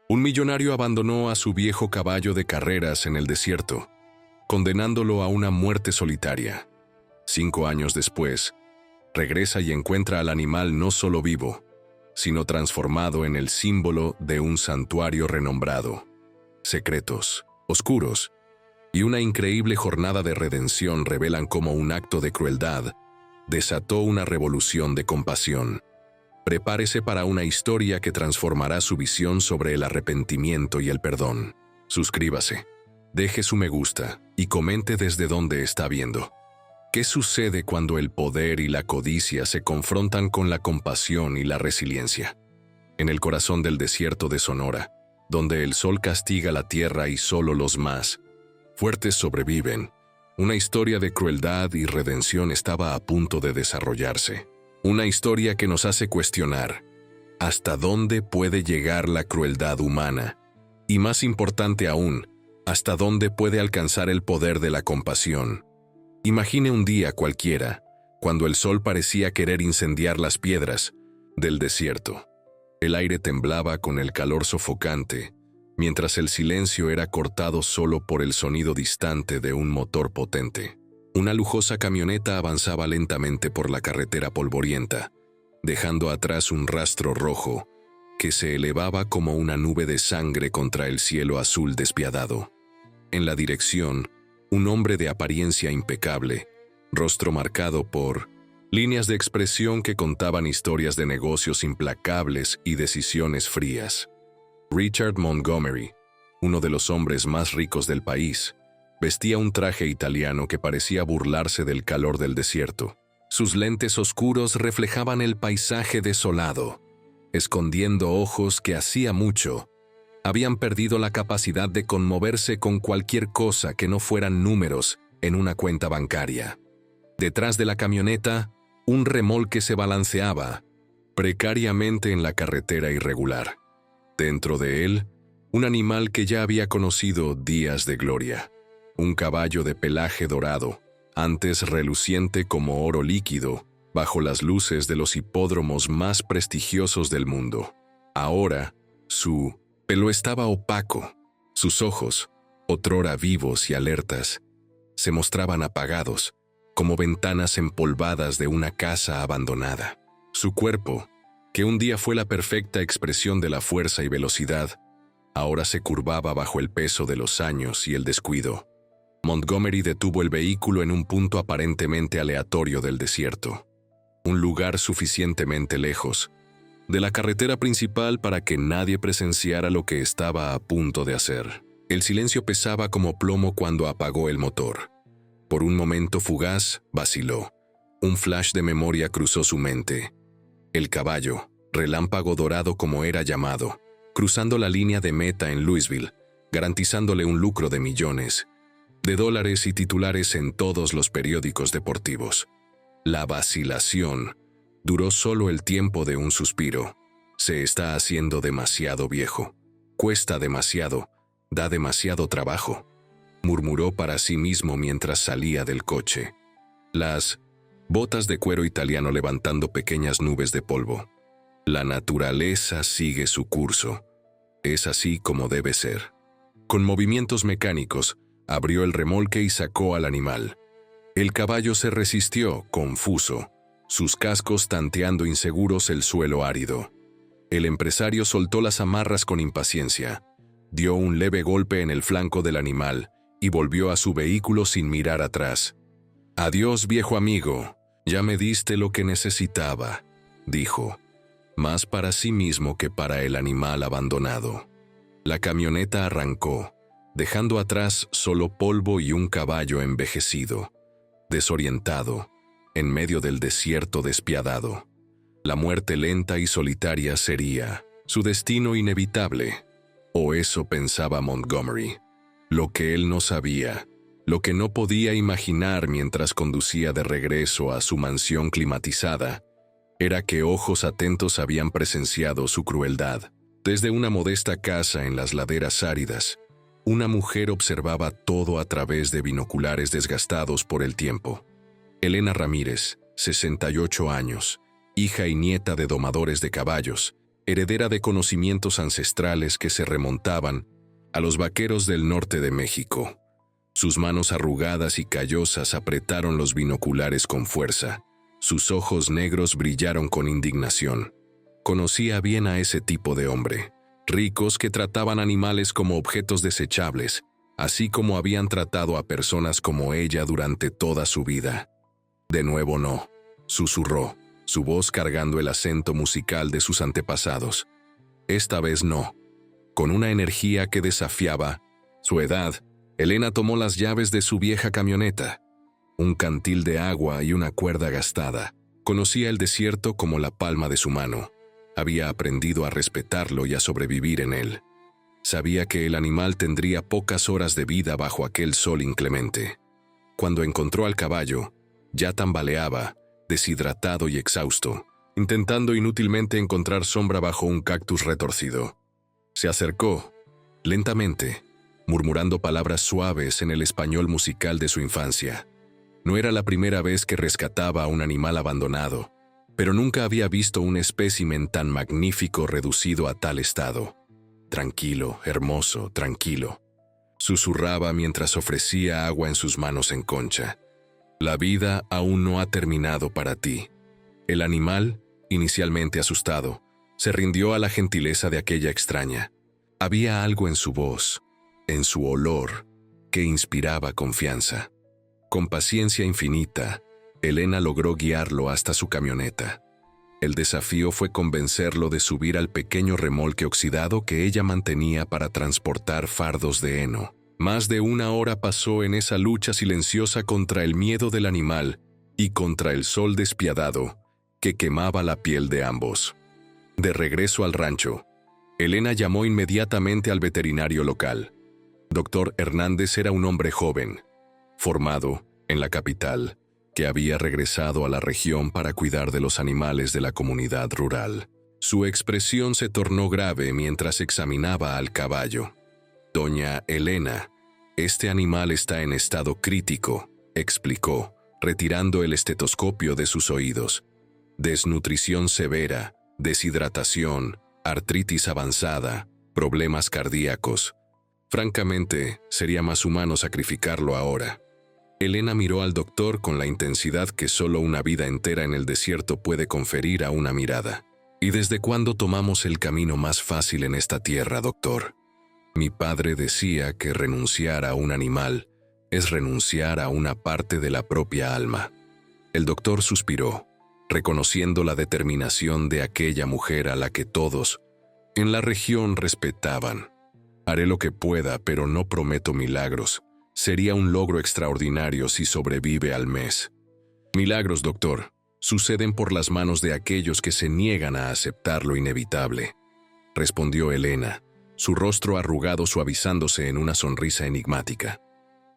Un millonario abandonó a su viejo caballo de carreras en el desierto, condenándolo a una muerte solitaria. 5 años después, regresa y encuentra al animal no solo vivo, sino transformado en el símbolo de un santuario renombrado. Secretos, oscuros, y una increíble jornada de redención revelan cómo un acto de crueldad desató una revolución de compasión. Prepárese para una historia que transformará su visión sobre el arrepentimiento y el perdón. Suscríbase, deje su me gusta y comente desde dónde está viendo. ¿Qué sucede cuando el poder y la codicia se confrontan con la compasión y la resiliencia? En el corazón del desierto de Sonora, donde el sol castiga la tierra y solo los más fuertes sobreviven, una historia de crueldad y redención estaba a punto de desarrollarse. Una historia que nos hace cuestionar hasta dónde puede llegar la crueldad humana y, más importante aún, hasta dónde puede alcanzar el poder de la compasión. Imagine un día cualquiera, cuando el sol parecía querer incendiar las piedras del desierto. El aire temblaba con el calor sofocante, mientras el silencio era cortado solo por el sonido distante de un motor potente. Una lujosa camioneta avanzaba lentamente por la carretera polvorienta, dejando atrás un rastro rojo que se elevaba como una nube de sangre contra el cielo azul despiadado. En la dirección, un hombre de apariencia impecable, rostro marcado por líneas de expresión que contaban historias de negocios implacables y decisiones frías. Richard Montgomery, uno de los hombres más ricos del país, vestía un traje italiano que parecía burlarse del calor del desierto. Sus lentes oscuros reflejaban el paisaje desolado, escondiendo ojos que hacía mucho habían perdido la capacidad de conmoverse con cualquier cosa que no fueran números en una cuenta bancaria. Detrás de la camioneta, un remolque se balanceaba precariamente en la carretera irregular. Dentro de él, un animal que ya había conocido días de gloria. Un caballo de pelaje dorado, antes reluciente como oro líquido, bajo las luces de los hipódromos más prestigiosos del mundo. Ahora, su pelo estaba opaco. Sus ojos, otrora vivos y alertas, se mostraban apagados, como ventanas empolvadas de una casa abandonada. Su cuerpo, que un día fue la perfecta expresión de la fuerza y velocidad, ahora se curvaba bajo el peso de los años y el descuido. Montgomery detuvo el vehículo en un punto aparentemente aleatorio del desierto, un lugar suficientemente lejos de la carretera principal para que nadie presenciara lo que estaba a punto de hacer. El silencio pesaba como plomo cuando apagó el motor. Por un momento fugaz, vaciló. Un flash de memoria cruzó su mente. El caballo, relámpago dorado como era llamado, cruzando la línea de meta en Louisville, garantizándole un lucro de millones de dólares y titulares en todos los periódicos deportivos. La vacilación duró solo el tiempo de un suspiro. Se está haciendo demasiado viejo. Cuesta demasiado. Da demasiado trabajo, murmuró para sí mismo mientras salía del coche. Las botas de cuero italiano levantando pequeñas nubes de polvo. La naturaleza sigue su curso. Es así como debe ser. Con movimientos mecánicos, abrió el remolque y sacó al animal. El caballo se resistió, confuso, sus cascos tanteando inseguros el suelo árido. El empresario soltó las amarras con impaciencia, dio un leve golpe en el flanco del animal y volvió a su vehículo sin mirar atrás. «Adiós, viejo amigo, ya me diste lo que necesitaba», dijo, más para sí mismo que para el animal abandonado. La camioneta arrancó, dejando atrás solo polvo y un caballo envejecido, desorientado, en medio del desierto despiadado. La muerte lenta y solitaria sería su destino inevitable, o eso pensaba Montgomery. Lo que él no sabía, lo que no podía imaginar mientras conducía de regreso a su mansión climatizada, era que ojos atentos habían presenciado su crueldad. Desde una modesta casa en las laderas áridas, una mujer observaba todo a través de binoculares desgastados por el tiempo. Elena Ramírez, 68 años, hija y nieta de domadores de caballos, heredera de conocimientos ancestrales que se remontaban a los vaqueros del norte de México. Sus manos arrugadas y callosas apretaron los binoculares con fuerza. Sus ojos negros brillaron con indignación. Conocía bien a ese tipo de hombre. Ricos que trataban animales como objetos desechables, así como habían tratado a personas como ella durante toda su vida. «De nuevo no», susurró, su voz cargando el acento musical de sus antepasados. «Esta vez no». Con una energía que desafiaba su edad, Elena tomó las llaves de su vieja camioneta, un cantil de agua y una cuerda gastada. Conocía el desierto como la palma de su mano. Había aprendido a respetarlo y a sobrevivir en él. Sabía que el animal tendría pocas horas de vida bajo aquel sol inclemente. Cuando encontró al caballo, ya tambaleaba, deshidratado y exhausto, intentando inútilmente encontrar sombra bajo un cactus retorcido. Se acercó, lentamente, murmurando palabras suaves en el español musical de su infancia. No era la primera vez que rescataba a un animal abandonado, pero nunca había visto un espécimen tan magnífico reducido a tal estado. «Tranquilo, hermoso, tranquilo», susurraba mientras ofrecía agua en sus manos en concha. «La vida aún no ha terminado para ti». El animal, inicialmente asustado, se rindió a la gentileza de aquella extraña. Había algo en su voz, en su olor, que inspiraba confianza. Con paciencia infinita, Elena logró guiarlo hasta su camioneta. El desafío fue convencerlo de subir al pequeño remolque oxidado que ella mantenía para transportar fardos de heno. Más de una hora pasó en esa lucha silenciosa contra el miedo del animal y contra el sol despiadado que quemaba la piel de ambos. De regreso al rancho, Elena llamó inmediatamente al veterinario local. Dr. Hernández era un hombre joven, formado en la capital, que había regresado a la región para cuidar de los animales de la comunidad rural. Su expresión se tornó grave mientras examinaba al caballo. «Doña Elena, este animal está en estado crítico», explicó, retirando el estetoscopio de sus oídos. «Desnutrición severa, deshidratación, artritis avanzada, problemas cardíacos. Francamente, sería más humano sacrificarlo ahora». Elena miró al doctor con la intensidad que solo una vida entera en el desierto puede conferir a una mirada. «¿Y desde cuándo tomamos el camino más fácil en esta tierra, doctor? Mi padre decía que renunciar a un animal es renunciar a una parte de la propia alma». El doctor suspiró, reconociendo la determinación de aquella mujer a la que todos en la región respetaban. «Haré lo que pueda, pero no prometo milagros. Sería un logro extraordinario si sobrevive al mes». «Milagros, doctor, suceden por las manos de aquellos que se niegan a aceptar lo inevitable», respondió Elena, su rostro arrugado suavizándose en una sonrisa enigmática.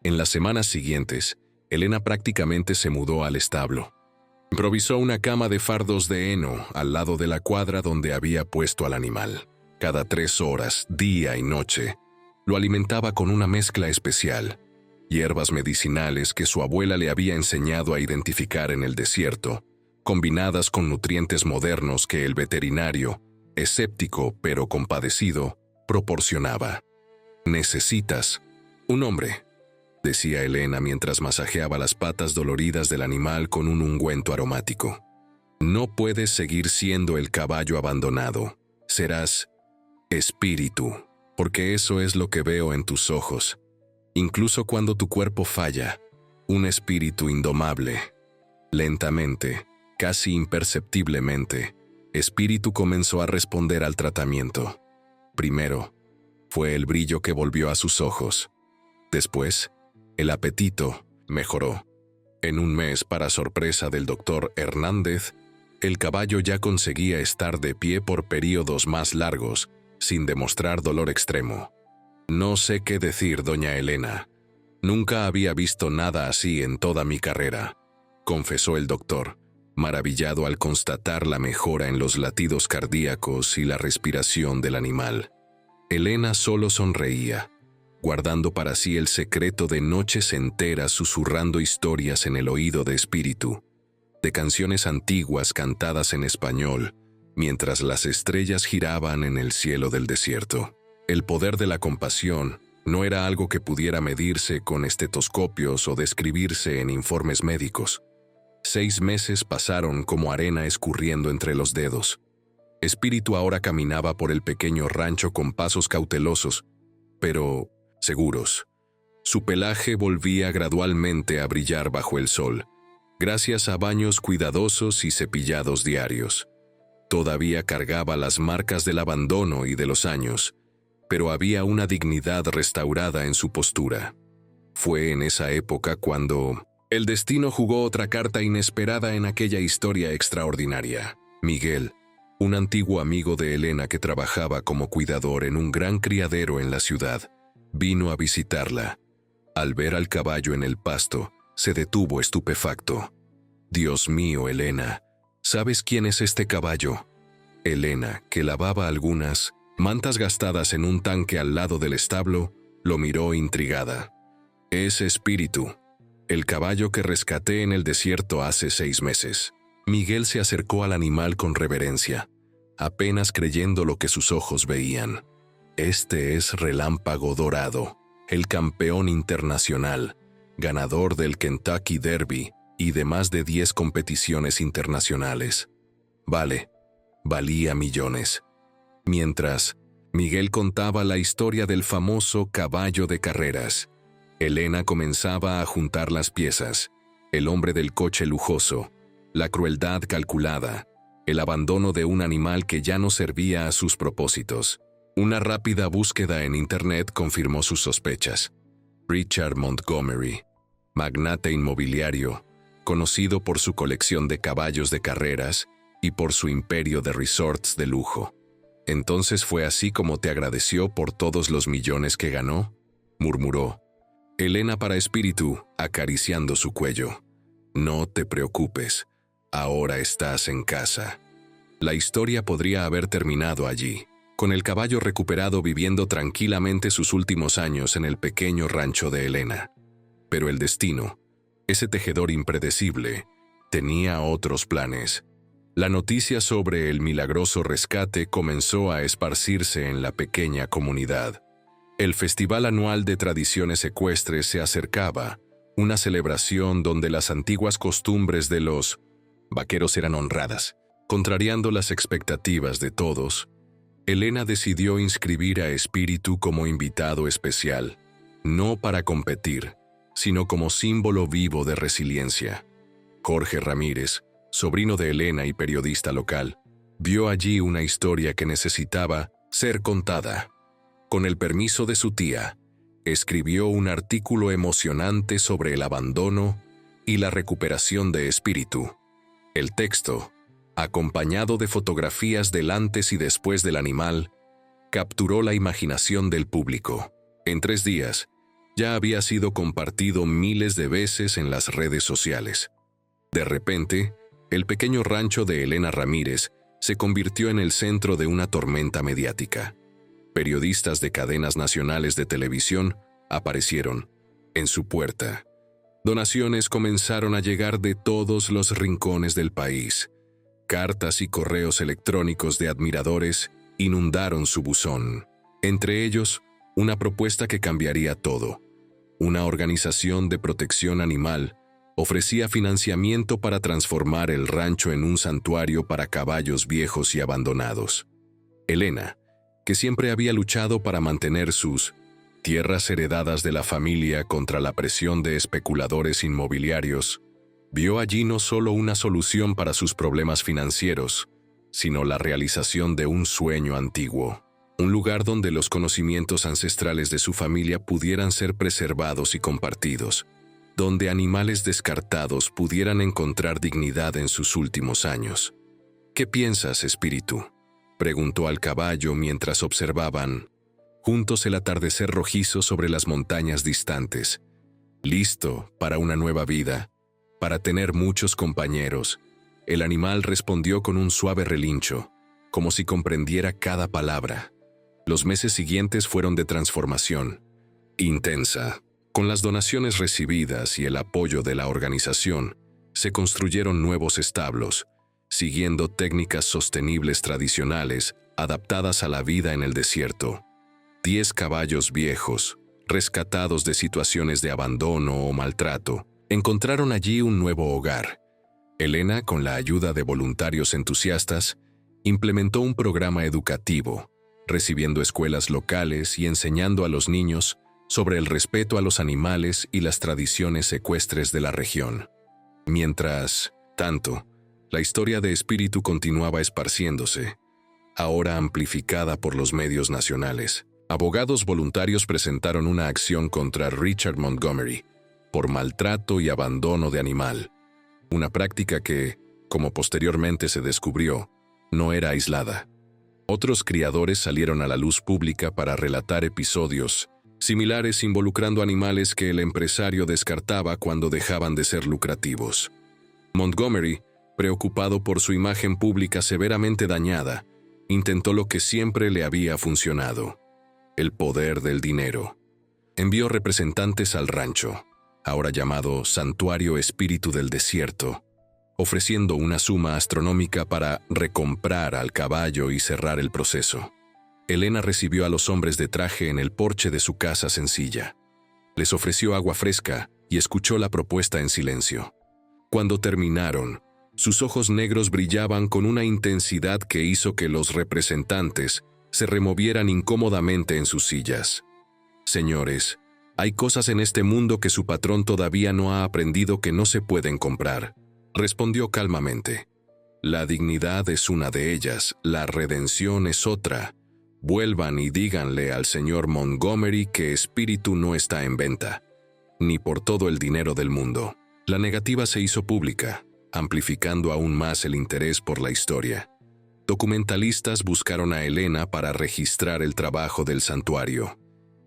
En las semanas siguientes, Elena prácticamente se mudó al establo. Improvisó una cama de fardos de heno al lado de la cuadra donde había puesto al animal. Cada 3 horas, día y noche, lo alimentaba con una mezcla especial, hierbas medicinales que su abuela le había enseñado a identificar en el desierto, combinadas con nutrientes modernos que el veterinario, escéptico pero compadecido, proporcionaba. «Necesitas un hombre», decía Elena mientras masajeaba las patas doloridas del animal con un ungüento aromático. «No puedes seguir siendo el caballo abandonado. Serás espíritu, porque eso es lo que veo en tus ojos. Incluso cuando tu cuerpo falla, un espíritu indomable». Lentamente, casi imperceptiblemente, Espíritu comenzó a responder al tratamiento. Primero, fue el brillo que volvió a sus ojos. Después, el apetito mejoró. En un mes, para sorpresa del doctor Hernández, el caballo ya conseguía estar de pie por períodos más largos, sin demostrar dolor extremo. «No sé qué decir, doña Elena. Nunca había visto nada así en toda mi carrera», confesó el doctor, maravillado al constatar la mejora en los latidos cardíacos y la respiración del animal. Elena solo sonreía, guardando para sí el secreto de noches enteras susurrando historias en el oído de Espíritu, de canciones antiguas cantadas en español, mientras las estrellas giraban en el cielo del desierto. El poder de la compasión no era algo que pudiera medirse con estetoscopios o describirse en informes médicos. 6 meses pasaron como arena escurriendo entre los dedos. Espíritu ahora caminaba por el pequeño rancho con pasos cautelosos, pero seguros. Su pelaje volvía gradualmente a brillar bajo el sol, gracias a baños cuidadosos y cepillados diarios. Todavía cargaba las marcas del abandono y de los años, pero había una dignidad restaurada en su postura. Fue en esa época cuando el destino jugó otra carta inesperada en aquella historia extraordinaria. Miguel, un antiguo amigo de Elena que trabajaba como cuidador en un gran criadero en la ciudad, vino a visitarla. Al ver al caballo en el pasto, se detuvo estupefacto. «Dios mío, Elena, ¿sabes quién es este caballo?» Elena, que lavaba algunas mantas gastadas en un tanque al lado del establo, lo miró intrigada. «Es Espíritu, el caballo que rescaté en el desierto hace 6 meses». Miguel se acercó al animal con reverencia, apenas creyendo lo que sus ojos veían. «Este es Relámpago Dorado, el campeón internacional, ganador del Kentucky Derby y de más de 10 competiciones internacionales. Valía millones». Mientras, Miguel contaba la historia del famoso caballo de carreras. Elena comenzaba a juntar las piezas: el hombre del coche lujoso, la crueldad calculada, el abandono de un animal que ya no servía a sus propósitos. Una rápida búsqueda en Internet confirmó sus sospechas. Richard Montgomery, magnate inmobiliario, conocido por su colección de caballos de carreras y por su imperio de resorts de lujo. «¿Entonces fue así como te agradeció por todos los millones que ganó?», murmuró Elena para Espíritu, acariciando su cuello. «No te preocupes, ahora estás en casa». La historia podría haber terminado allí, con el caballo recuperado viviendo tranquilamente sus últimos años en el pequeño rancho de Elena. Pero el destino, ese tejedor impredecible, tenía otros planes. La noticia sobre el milagroso rescate comenzó a esparcirse en la pequeña comunidad. El Festival Anual de Tradiciones Ecuestres se acercaba, una celebración donde las antiguas costumbres de los vaqueros eran honradas. Contrariando las expectativas de todos, Elena decidió inscribir a Espíritu como invitado especial, no para competir, sino como símbolo vivo de resiliencia. Jorge Ramírez, sobrino de Elena y periodista local, vio allí una historia que necesitaba ser contada. Con el permiso de su tía, escribió un artículo emocionante sobre el abandono y la recuperación de Espíritu. El texto, acompañado de fotografías del antes y después del animal, capturó la imaginación del público. En 3 días, ya había sido compartido miles de veces en las redes sociales. De repente, el pequeño rancho de Elena Ramírez se convirtió en el centro de una tormenta mediática. Periodistas de cadenas nacionales de televisión aparecieron en su puerta. Donaciones comenzaron a llegar de todos los rincones del país. Cartas y correos electrónicos de admiradores inundaron su buzón. Entre ellos, una propuesta que cambiaría todo. Una organización de protección animal ofrecía financiamiento para transformar el rancho en un santuario para caballos viejos y abandonados. Elena, que siempre había luchado para mantener sus tierras heredadas de la familia contra la presión de especuladores inmobiliarios, vio allí no solo una solución para sus problemas financieros, sino la realización de un sueño antiguo, un lugar donde los conocimientos ancestrales de su familia pudieran ser preservados y compartidos, donde animales descartados pudieran encontrar dignidad en sus últimos años. «¿Qué piensas, Espíritu?», preguntó al caballo mientras observaban juntos el atardecer rojizo sobre las montañas distantes. «Listo para una nueva vida, para tener muchos compañeros». El animal respondió con un suave relincho, como si comprendiera cada palabra. Los meses siguientes fueron de transformación intensa. Con las donaciones recibidas y el apoyo de la organización, se construyeron nuevos establos, siguiendo técnicas sostenibles tradicionales adaptadas a la vida en el desierto. 10 caballos viejos, rescatados de situaciones de abandono o maltrato, encontraron allí un nuevo hogar. Elena, con la ayuda de voluntarios entusiastas, implementó un programa educativo, recibiendo escuelas locales y enseñando a los niños sobre el respeto a los animales y las tradiciones ecuestres de la región. Mientras tanto, la historia de Espíritu continuaba esparciéndose, ahora amplificada por los medios nacionales. Abogados voluntarios presentaron una acción contra Richard Montgomery por maltrato y abandono de animal, una práctica que, como posteriormente se descubrió, no era aislada. Otros criadores salieron a la luz pública para relatar episodios similares involucrando animales que el empresario descartaba cuando dejaban de ser lucrativos. Montgomery, preocupado por su imagen pública severamente dañada, intentó lo que siempre le había funcionado: el poder del dinero. Envió representantes al rancho, ahora llamado Santuario Espíritu del Desierto, ofreciendo una suma astronómica para recomprar al caballo y cerrar el proceso. Elena recibió a los hombres de traje en el porche de su casa sencilla. Les ofreció agua fresca y escuchó la propuesta en silencio. Cuando terminaron, sus ojos negros brillaban con una intensidad que hizo que los representantes se removieran incómodamente en sus sillas. «Señores, hay cosas en este mundo que su patrón todavía no ha aprendido que no se pueden comprar», respondió calmamente. «La dignidad es una de ellas, la redención es otra. Vuelvan y díganle al señor Montgomery que Espíritu no está en venta, ni por todo el dinero del mundo». La negativa se hizo pública, amplificando aún más el interés por la historia. Documentalistas buscaron a Elena para registrar el trabajo del santuario.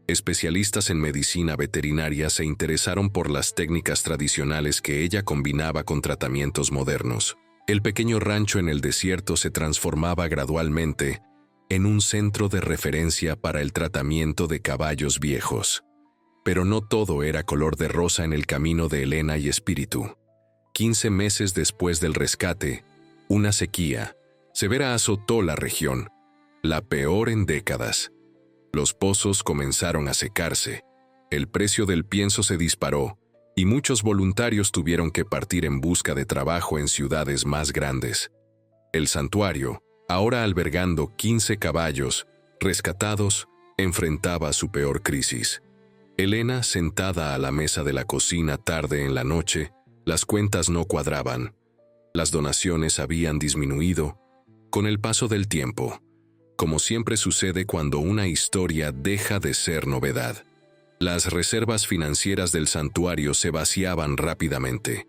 Especialistas en medicina veterinaria se interesaron por las técnicas tradicionales que ella combinaba con tratamientos modernos. El pequeño rancho en el desierto se transformaba gradualmente en un centro de referencia para el tratamiento de caballos viejos. Pero no todo era color de rosa en el camino de Elena y Espíritu. 15 meses después del rescate, una sequía severa azotó la región, la peor en décadas. Los pozos comenzaron a secarse, el precio del pienso se disparó y muchos voluntarios tuvieron que partir en busca de trabajo en ciudades más grandes. El santuario, ahora albergando 15 caballos rescatados, enfrentaba su peor crisis. Elena, sentada a la mesa de la cocina tarde en la noche, las cuentas no cuadraban. Las donaciones habían disminuido con el paso del tiempo, como siempre sucede cuando una historia deja de ser novedad. Las reservas financieras del santuario se vaciaban rápidamente.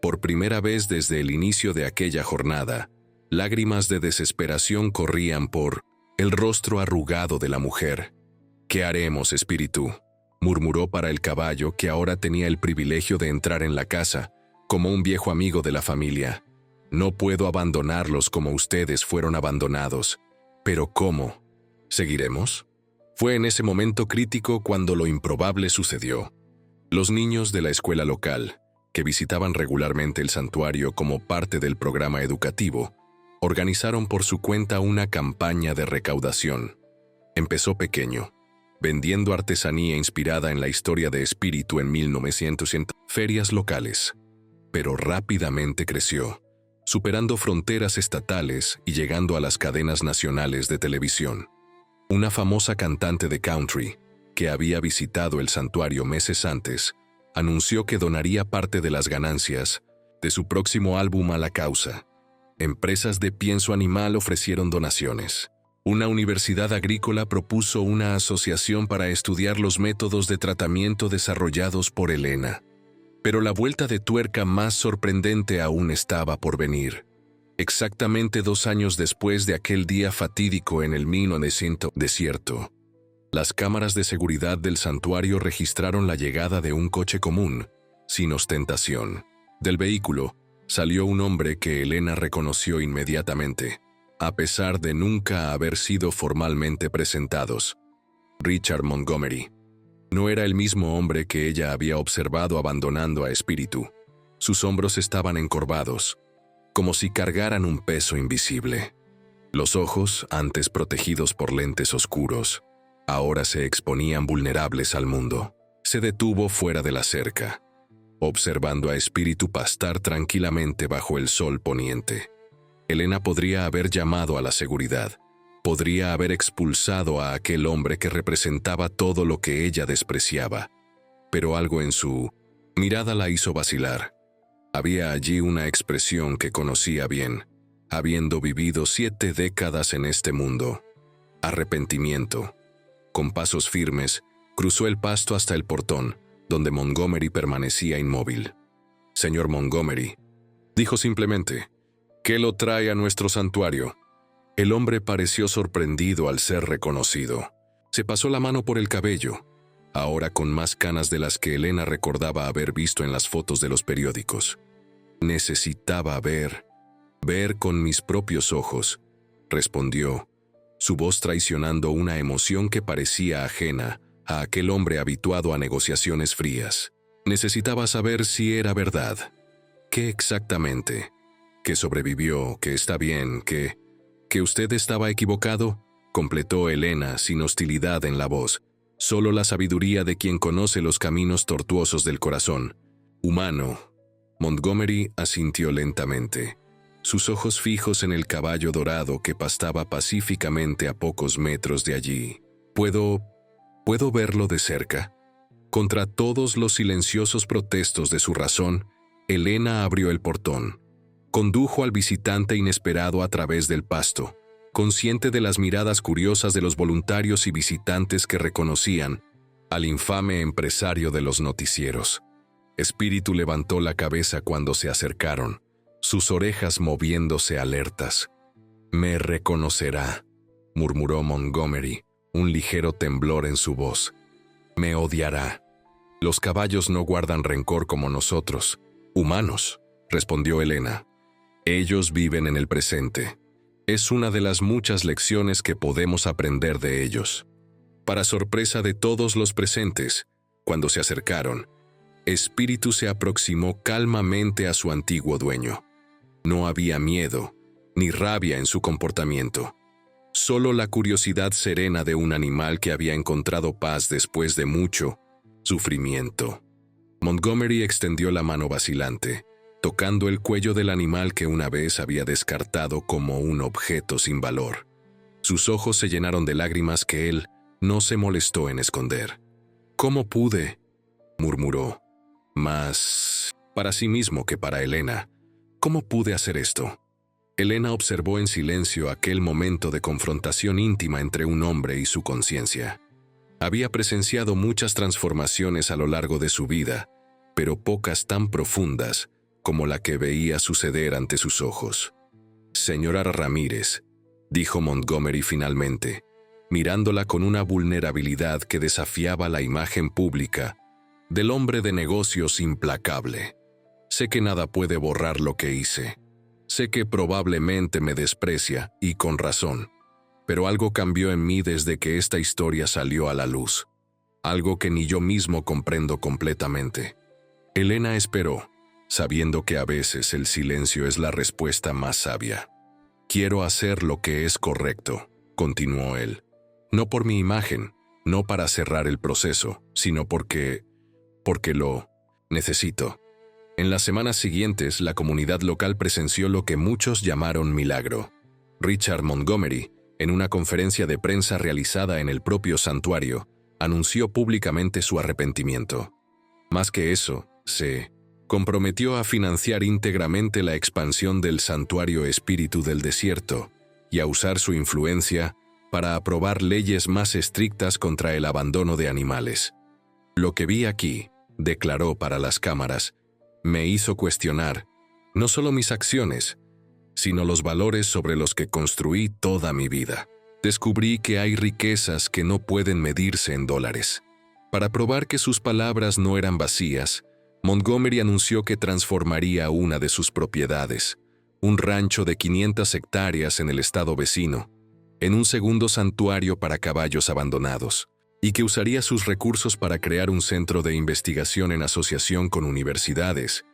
Por primera vez desde el inicio de aquella jornada, lágrimas de desesperación corrían por el rostro arrugado de la mujer. «¿Qué haremos, Espíritu?», murmuró para el caballo que ahora tenía el privilegio de entrar en la casa, como un viejo amigo de la familia. «No puedo abandonarlos como ustedes fueron abandonados. ¿Pero cómo? ¿Seguiremos?». Fue en ese momento crítico cuando lo improbable sucedió. Los niños de la escuela local, que visitaban regularmente el santuario como parte del programa educativo, organizaron por su cuenta una campaña de recaudación. Empezó pequeño, vendiendo artesanía inspirada en la historia de Espíritu en 1900 en ferias locales, pero rápidamente creció, superando fronteras estatales y llegando a las cadenas nacionales de televisión. Una famosa cantante de country, que había visitado el santuario meses antes, anunció que donaría parte de las ganancias de su próximo álbum a la causa. Empresas de pienso animal ofrecieron donaciones. Una universidad agrícola propuso una asociación para estudiar los métodos de tratamiento desarrollados por Elena. Pero la vuelta de tuerca más sorprendente aún estaba por venir. Exactamente 2 años después de aquel día fatídico en el 1900 desierto, las cámaras de seguridad del santuario registraron la llegada de un coche común, sin ostentación. Del vehículo salió un hombre que Elena reconoció inmediatamente, a pesar de nunca haber sido formalmente presentados: Richard Montgomery. No era el mismo hombre que ella había observado abandonando a Espíritu. Sus hombros estaban encorvados, como si cargaran un peso invisible. Los ojos, antes protegidos por lentes oscuros, ahora se exponían vulnerables al mundo. Se detuvo fuera de la cerca, observando a Espíritu pastar tranquilamente bajo el sol poniente. Elena podría haber llamado a la seguridad, podría haber expulsado a aquel hombre que representaba todo lo que ella despreciaba, pero algo en su mirada la hizo vacilar. Había allí una expresión que conocía bien, habiendo vivido 7 décadas en este mundo. Arrepentimiento. Con pasos firmes, cruzó el pasto hasta el portón, donde Montgomery permanecía inmóvil. «Señor Montgomery», dijo simplemente, «¿qué lo trae a nuestro santuario?» El hombre pareció sorprendido al ser reconocido. Se pasó la mano por el cabello, ahora con más canas de las que Elena recordaba haber visto en las fotos de los periódicos. «Necesitaba ver con mis propios ojos», respondió, su voz traicionando una emoción que parecía ajena a aquel hombre habituado a negociaciones frías. Necesitaba saber si era verdad. ¿Qué exactamente? ¿Que sobrevivió? ¿Que está bien? ¿Que usted estaba equivocado?, completó Elena sin hostilidad en la voz, solo la sabiduría de quien conoce los caminos tortuosos del corazón. «Humano». Montgomery asintió lentamente, sus ojos fijos en el caballo dorado que pastaba pacíficamente a pocos metros de allí. ¿Puedo verlo de cerca?» Contra todos los silenciosos protestos de su razón, Elena abrió el portón. Condujo al visitante inesperado a través del pasto, consciente de las miradas curiosas de los voluntarios y visitantes que reconocían al infame empresario de los noticieros. Espíritu levantó la cabeza cuando se acercaron, sus orejas moviéndose alertas. «Me reconocerá», murmuró Montgomery, un ligero temblor en su voz. «Me odiará. Los caballos no guardan rencor como nosotros, humanos», respondió Elena. «Ellos viven en el presente. Es una de las muchas lecciones que podemos aprender de ellos». Para sorpresa de todos los presentes, cuando se acercaron, Espíritu se aproximó calmamente a su antiguo dueño. No había miedo ni rabia en su comportamiento, solo la curiosidad serena de un animal que había encontrado paz después de mucho sufrimiento. Montgomery extendió la mano vacilante, tocando el cuello del animal que una vez había descartado como un objeto sin valor. Sus ojos se llenaron de lágrimas que él no se molestó en esconder. «¿Cómo pude?», murmuró, más para sí mismo que para Elena. «¿Cómo pude hacer esto?». Elena observó en silencio aquel momento de confrontación íntima entre un hombre y su conciencia. Había presenciado muchas transformaciones a lo largo de su vida, pero pocas tan profundas como la que veía suceder ante sus ojos. «Señora Ramírez», dijo Montgomery finalmente, mirándola con una vulnerabilidad que desafiaba la imagen pública del hombre de negocios implacable. «Sé que nada puede borrar lo que hice. Sé que probablemente me desprecia, y con razón. Pero algo cambió en mí desde que esta historia salió a la luz. Algo que ni yo mismo comprendo completamente». Elena esperó, sabiendo que a veces el silencio es la respuesta más sabia. «Quiero hacer lo que es correcto», continuó él. «No por mi imagen, no para cerrar el proceso, sino porque lo necesito». En las semanas siguientes, la comunidad local presenció lo que muchos llamaron milagro. Richard Montgomery, en una conferencia de prensa realizada en el propio santuario, anunció públicamente su arrepentimiento. Más que eso, se comprometió a financiar íntegramente la expansión del santuario Espíritu del Desierto y a usar su influencia para aprobar leyes más estrictas contra el abandono de animales. «Lo que vi aquí», declaró para las cámaras, «me hizo cuestionar no solo mis acciones, sino los valores sobre los que construí toda mi vida. Descubrí que hay riquezas que no pueden medirse en dólares». Para probar que sus palabras no eran vacías, Montgomery anunció que transformaría una de sus propiedades, un rancho de 500 hectáreas en el estado vecino, en un segundo santuario para caballos abandonados, y que usaría sus recursos para crear un centro de investigación en asociación con universidades,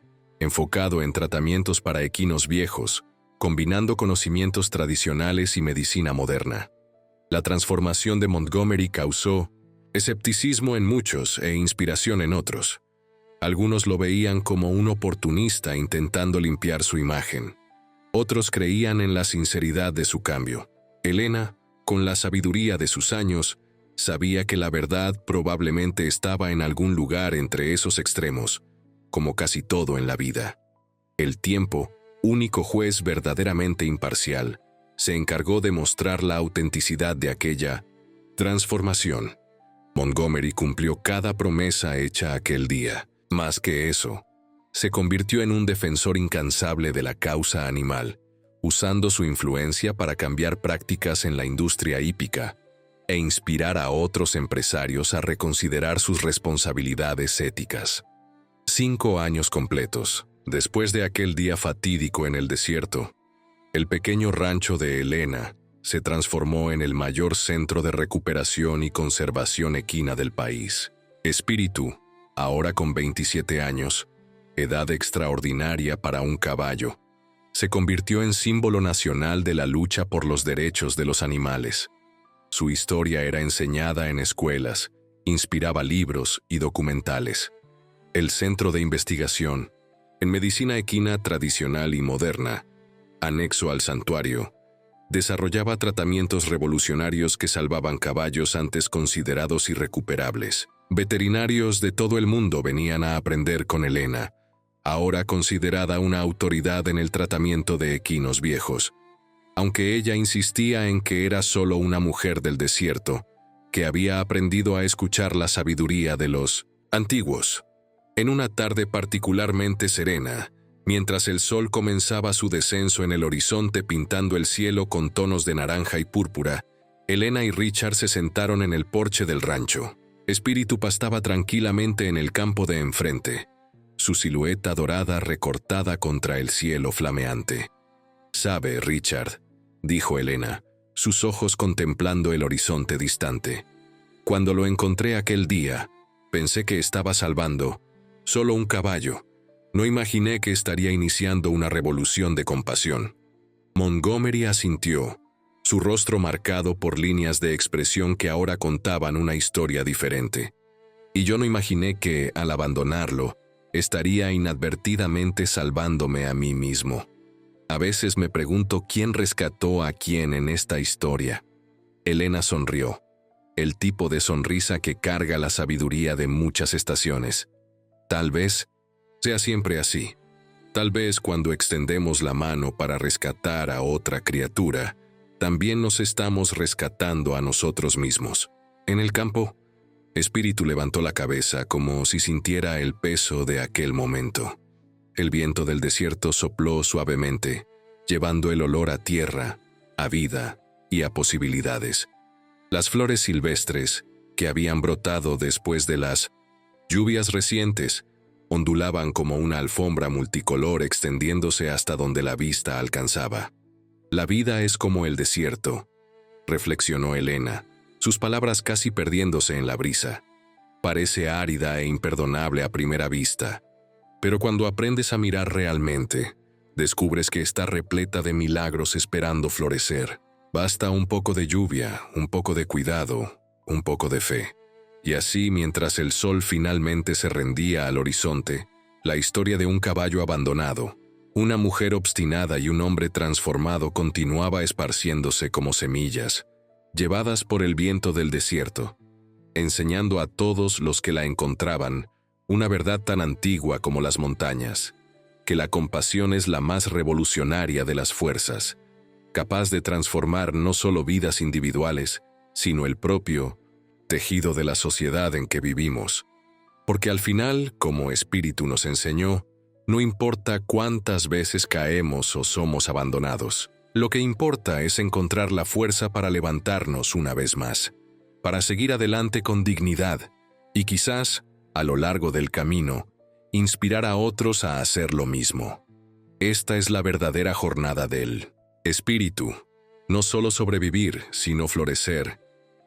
enfocado en tratamientos para equinos viejos, combinando conocimientos tradicionales y medicina moderna. La transformación de Montgomery causó escepticismo en muchos e inspiración en otros. Algunos lo veían como un oportunista intentando limpiar su imagen. Otros creían en la sinceridad de su cambio. Helena, con la sabiduría de sus años, sabía que la verdad probablemente estaba en algún lugar entre esos extremos, como casi todo en la vida. El tiempo, único juez verdaderamente imparcial, se encargó de mostrar la autenticidad de aquella transformación. Montgomery cumplió cada promesa hecha aquel día. Más que eso, se convirtió en un defensor incansable de la causa animal, usando su influencia para cambiar prácticas en la industria hípica e inspirar a otros empresarios a reconsiderar sus responsabilidades éticas. 5 años completos, después de aquel día fatídico en el desierto, el pequeño rancho de Helena se transformó en el mayor centro de recuperación y conservación equina del país. Espíritu, ahora con 27 años, edad extraordinaria para un caballo, se convirtió en símbolo nacional de la lucha por los derechos de los animales. Su historia era enseñada en escuelas, inspiraba libros y documentales. El Centro de Investigación en Medicina Equina Tradicional y Moderna, anexo al santuario, desarrollaba tratamientos revolucionarios que salvaban caballos antes considerados irrecuperables. Veterinarios de todo el mundo venían a aprender con Helena, ahora considerada una autoridad en el tratamiento de equinos viejos, aunque ella insistía en que era solo una mujer del desierto, que había aprendido a escuchar la sabiduría de los antiguos. En una tarde particularmente serena, mientras el sol comenzaba su descenso en el horizonte pintando el cielo con tonos de naranja y púrpura, Helena y Richard se sentaron en el porche del rancho. Espíritu pastaba tranquilamente en el campo de enfrente, su silueta dorada recortada contra el cielo flameante. «¿Sabe, Richard?», dijo Helena, sus ojos contemplando el horizonte distante. «Cuando lo encontré aquel día, pensé que estaba salvando solo un caballo. No imaginé que estaría iniciando una revolución de compasión». Montgomery asintió, su rostro marcado por líneas de expresión que ahora contaban una historia diferente. «Y yo no imaginé que, al abandonarlo, estaría inadvertidamente salvándome a mí mismo. A veces me pregunto quién rescató a quién en esta historia». Helena sonrió, el tipo de sonrisa que carga la sabiduría de muchas estaciones. «Tal vez sea siempre así. Tal vez cuando extendemos la mano para rescatar a otra criatura, también nos estamos rescatando a nosotros mismos». En el campo, Espíritu levantó la cabeza como si sintiera el peso de aquel momento. El viento del desierto sopló suavemente, llevando el olor a tierra, a vida y a posibilidades. Las flores silvestres, que habían brotado después de las lluvias recientes, ondulaban como una alfombra multicolor extendiéndose hasta donde la vista alcanzaba. «La vida es como el desierto», reflexionó Helena, sus palabras casi perdiéndose en la brisa. «Parece árida e imperdonable a primera vista, pero cuando aprendes a mirar realmente, descubres que está repleta de milagros esperando florecer. Basta un poco de lluvia, un poco de cuidado, un poco de fe». Y así, mientras el sol finalmente se rendía al horizonte, la historia de un caballo abandonado, una mujer obstinada y un hombre transformado continuaba esparciéndose como semillas, llevadas por el viento del desierto, enseñando a todos los que la encontraban una verdad tan antigua como las montañas, que la compasión es la más revolucionaria de las fuerzas, capaz de transformar no solo vidas individuales, sino el propio tejido de la sociedad en que vivimos. Porque al final, como Espíritu nos enseñó, no importa cuántas veces caemos o somos abandonados, lo que importa es encontrar la fuerza para levantarnos una vez más, para seguir adelante con dignidad y quizás, a lo largo del camino, inspirar a otros a hacer lo mismo. Esta es la verdadera jornada del Espíritu. No solo sobrevivir, sino florecer.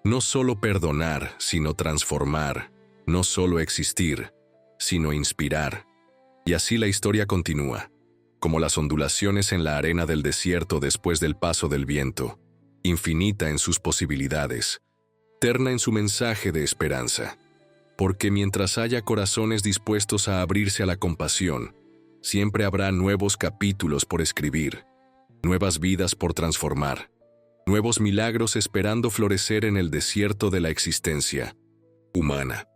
No solo perdonar, sino transformar. No solo existir, sino inspirar. Y así la historia continúa, como las ondulaciones en la arena del desierto después del paso del viento, infinita en sus posibilidades, terna en su mensaje de esperanza. Porque mientras haya corazones dispuestos a abrirse a la compasión, siempre habrá nuevos capítulos por escribir, nuevas vidas por transformar, nuevos milagros esperando florecer en el desierto de la existencia humana.